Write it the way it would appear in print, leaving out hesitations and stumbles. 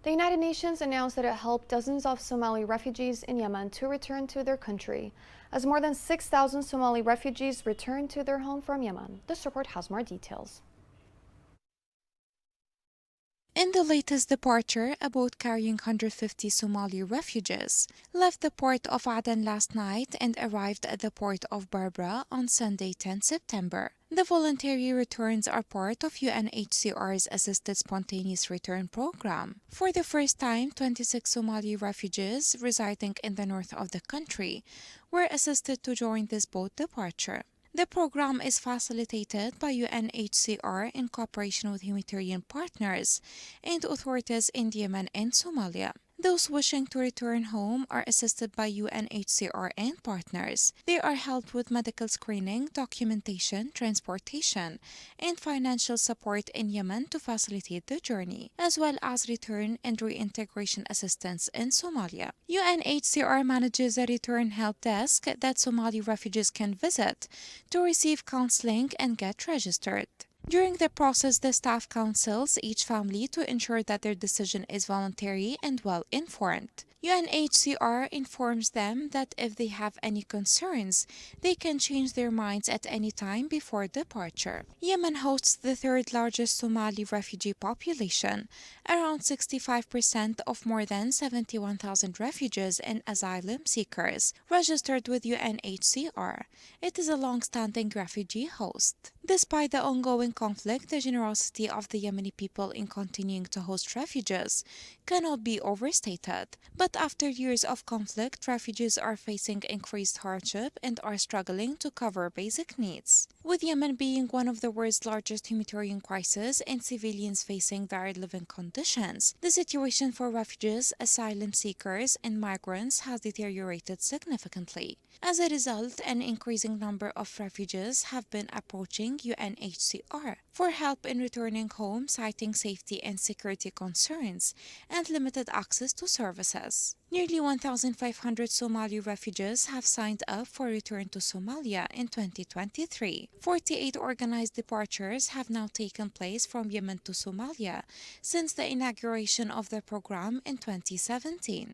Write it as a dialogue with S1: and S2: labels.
S1: The United Nations announced that it helped dozens of Somali refugees in Yemen to return to their country, as more than 6,000 Somali refugees returned to their home from Yemen. This report has more details.
S2: In the latest departure, a boat carrying 150 Somali refugees left the port of Aden last night and arrived at the port of Berbera on Sunday, 10 September. The voluntary returns are part of UNHCR's Assisted Spontaneous Return program. For the first time, 26 Somali refugees residing in the north of the country were assisted to join this boat departure. The program is facilitated by UNHCR in cooperation with humanitarian partners and authorities in Yemen and Somalia. Those wishing to return home are assisted by UNHCR and partners. They are helped with medical screening, documentation, transportation, and financial support in Yemen to facilitate the journey, as well as return and reintegration assistance in Somalia. UNHCR manages a return help desk that Somali refugees can visit to receive counseling and get registered. During the process, the staff counsels each family to ensure that their decision is voluntary and well informed. UNHCR informs them that if they have any concerns, they can change their minds at any time before departure. Yemen hosts the third largest Somali refugee population, around 65% of more than 71,000 refugees and asylum seekers registered with UNHCR. It is a long-standing refugee host. Despite the ongoing conflict, the generosity of the Yemeni people in continuing to host refugees cannot be overstated. But after years of conflict, refugees are facing increased hardship and are struggling to cover basic needs. With Yemen being one of the world's largest humanitarian crises and civilians facing dire living conditions, the situation for refugees, asylum seekers, and migrants has deteriorated significantly. As a result, an increasing number of refugees have been approaching UNHCR for help in returning home, citing safety and security concerns and limited access to services. Nearly 1,500 Somali refugees have signed up for return to Somalia in 2023. 48 organized departures have now taken place from Yemen to Somalia since the inauguration of the program in 2017.